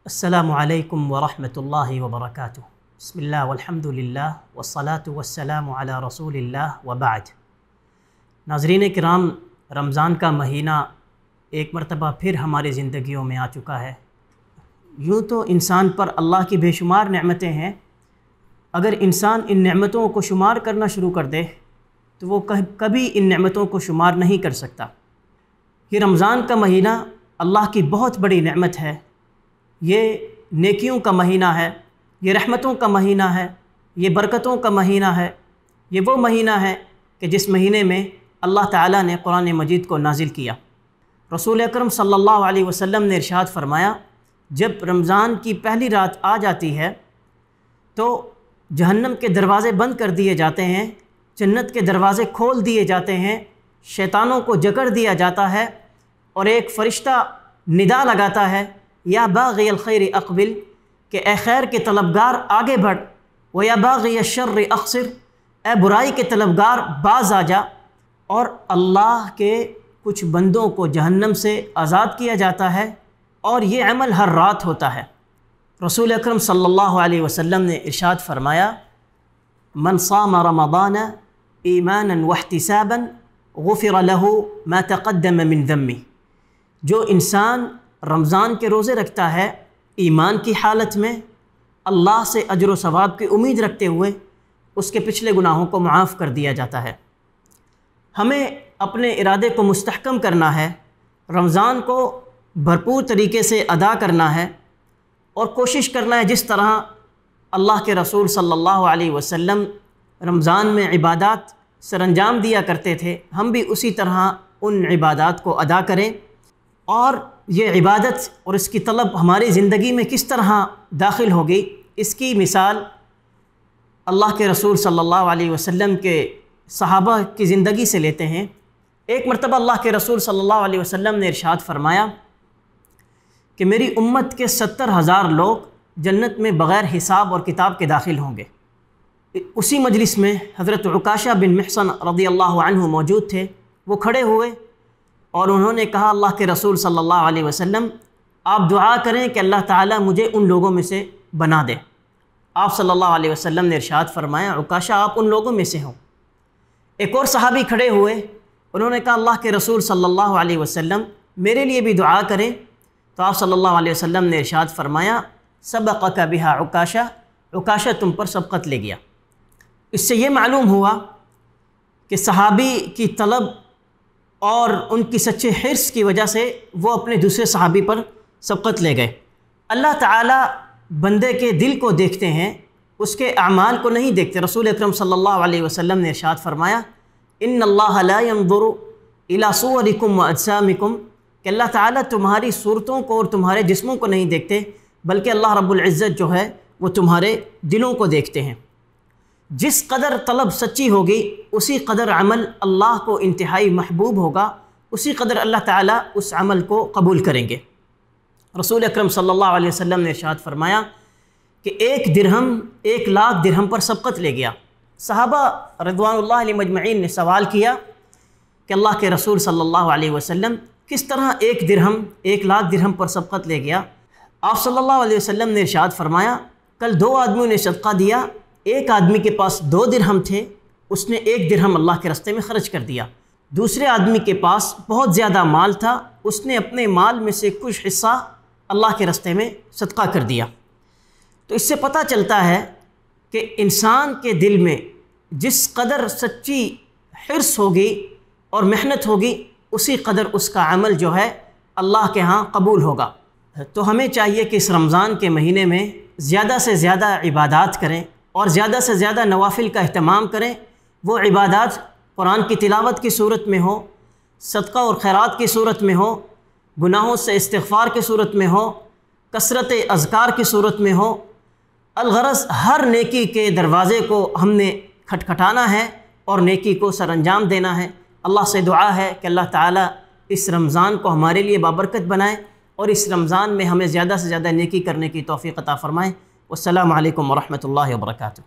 السلام علیکم ورحمۃ اللہ وبرکاتہ۔ بسم اللہ والحمد للہ والصلاة والسلام علی رسول اللہ وبعد۔ ناظرین کرام، رمضان کا مہینہ ایک مرتبہ پھر ہماری زندگیوں میں آ چکا ہے۔ یوں تو انسان پر اللہ کی بے شمار نعمتیں ہیں، اگر انسان ان نعمتوں کو شمار کرنا شروع کر دے تو وہ کبھی ان نعمتوں کو شمار نہیں کر سکتا۔ یہ رمضان کا مہینہ اللہ کی بہت بڑی نعمت ہے، یہ نیکیوں کا مہینہ ہے، یہ رحمتوں کا مہینہ ہے، یہ برکتوں کا مہینہ ہے۔ یہ وہ مہینہ ہے کہ جس مہینے میں اللہ تعالیٰ نے قرآن مجید کو نازل کیا۔ رسول اکرم صلی اللہ علیہ وسلم نے ارشاد فرمایا، جب رمضان کی پہلی رات آ جاتی ہے تو جہنم کے دروازے بند کر دیے جاتے ہیں، جنت کے دروازے کھول دیے جاتے ہیں، شیطانوں کو جکڑ دیا جاتا ہے اور ایک فرشتہ ندا لگاتا ہے، یا باغی الخیر اقبل، کہ اے خیر کے طلبگار آگے بڑھ، و یا باغی الشر اقصر، اے برائی کے طلبگار باز آ جا۔ اور اللہ کے کچھ بندوں کو جہنم سے آزاد کیا جاتا ہے، اور یہ عمل ہر رات ہوتا ہے۔ رسول اکرم صلی اللہ علیہ وسلم نے ارشاد فرمایا، من صام رمضان ایمانا واحتسابا غفر له ما تقدم من ذنبه، جو انسان رمضان کے روزے رکھتا ہے ایمان کی حالت میں، اللہ سے اجر و ثواب کی امید رکھتے ہوئے، اس کے پچھلے گناہوں کو معاف کر دیا جاتا ہے۔ ہمیں اپنے ارادے کو مستحکم کرنا ہے، رمضان کو بھرپور طریقے سے ادا کرنا ہے، اور کوشش کرنا ہے جس طرح اللہ کے رسول صلی اللہ علیہ وسلم رمضان میں عبادات سر انجام دیا کرتے تھے، ہم بھی اسی طرح ان عبادات کو ادا کریں۔ اور یہ عبادت اور اس کی طلب ہماری زندگی میں کس طرح داخل ہوگی، اس کی مثال اللہ کے رسول صلی اللہ علیہ وسلم کے صحابہ کی زندگی سے لیتے ہیں۔ ایک مرتبہ اللہ کے رسول صلی اللہ علیہ وسلم نے ارشاد فرمایا کہ میری امت کے 70,000 لوگ جنت میں بغیر حساب اور کتاب کے داخل ہوں گے۔ اسی مجلس میں حضرت عکاشہ بن محصن رضی اللہ عنہ موجود تھے، وہ کھڑے ہوئے اور انہوں نے کہا، اللہ کے رسول صلی اللہ علیہ وسلم، آپ دعا کریں کہ اللہ تعالیٰ مجھے ان لوگوں میں سے بنا دے۔ آپ صلی اللہ علیہ وسلم نے ارشاد فرمایا، عکاشہ آپ ان لوگوں میں سے ہوں۔ ایک اور صحابی کھڑے ہوئے، انہوں نے کہا، اللہ کے رسول صلی اللہ علیہ وسلم میرے لیے بھی دعا کریں۔ تو آپ صلی اللہ علیہ وسلم نے ارشاد فرمایا، سبقک بہا عکاشہ، عکاشہ تم پر سبقت لے گیا۔ اس سے یہ معلوم ہوا کہ صحابی کی طلب اور ان کی سچے حرص کی وجہ سے وہ اپنے دوسرے صحابی پر سبقت لے گئے۔ اللہ تعالیٰ بندے کے دل کو دیکھتے ہیں، اس کے اعمال کو نہیں دیکھتے۔ رسول اکرم صلی اللہ علیہ وسلم نے ارشاد فرمایا، ان اللہ لا ينظر الى صورکم واجسامکم، کہ اللہ تعالیٰ تمہاری صورتوں کو اور تمہارے جسموں کو نہیں دیکھتے، بلکہ اللہ رب العزت جو ہے وہ تمہارے دلوں کو دیکھتے ہیں۔ جس قدر طلب سچی ہوگی اسی قدر عمل اللہ کو انتہائی محبوب ہوگا، اسی قدر اللہ تعالیٰ اس عمل کو قبول کریں گے۔ رسول اکرم صلی اللہ علیہ وسلم نے ارشاد فرمایا کہ 1 درہم 1,00,000 درہم پر سبقت لے گیا۔ صحابہ رضوان اللہ علیہ مجمعین نے سوال کیا کہ اللہ کے رسول صلی اللہ علیہ وسلم کس طرح 1 درہم 1,00,000 درہم پر سبقت لے گیا؟ آپ صلی اللہ علیہ وسلم نے ارشاد فرمایا، کل 2 آدمیوں نے صدقہ دیا، ایک آدمی کے پاس 2 درہم تھے، اس نے 1 درہم اللہ کے راستے میں خرچ کر دیا۔ دوسرے آدمی کے پاس بہت زیادہ مال تھا، اس نے اپنے مال میں سے کچھ حصہ اللہ کے راستے میں صدقہ کر دیا۔ تو اس سے پتہ چلتا ہے کہ انسان کے دل میں جس قدر سچی حرص ہوگی اور محنت ہوگی اسی قدر اس کا عمل جو ہے اللہ کے ہاں قبول ہوگا۔ تو ہمیں چاہیے کہ اس رمضان کے مہینے میں زیادہ سے زیادہ عبادات کریں اور زیادہ سے زیادہ نوافل کا اہتمام کریں۔ وہ عبادات قرآن کی تلاوت کی صورت میں ہو، صدقہ اور خیرات کی صورت میں ہو، گناہوں سے استغفار کی صورت میں ہو، کثرت اذکار کی صورت میں ہو۔ الغرض ہر نیکی کے دروازے کو ہم نے کھٹکھٹانا ہے اور نیکی کو سر انجام دینا ہے۔ اللہ سے دعا ہے کہ اللہ تعالیٰ اس رمضان کو ہمارے لیے بابرکت بنائے اور اس رمضان میں ہمیں زیادہ سے زیادہ نیکی کرنے کی توفیق عطا فرمائے۔ والسلام علیکم ورحمۃ اللہ وبرکاتہ۔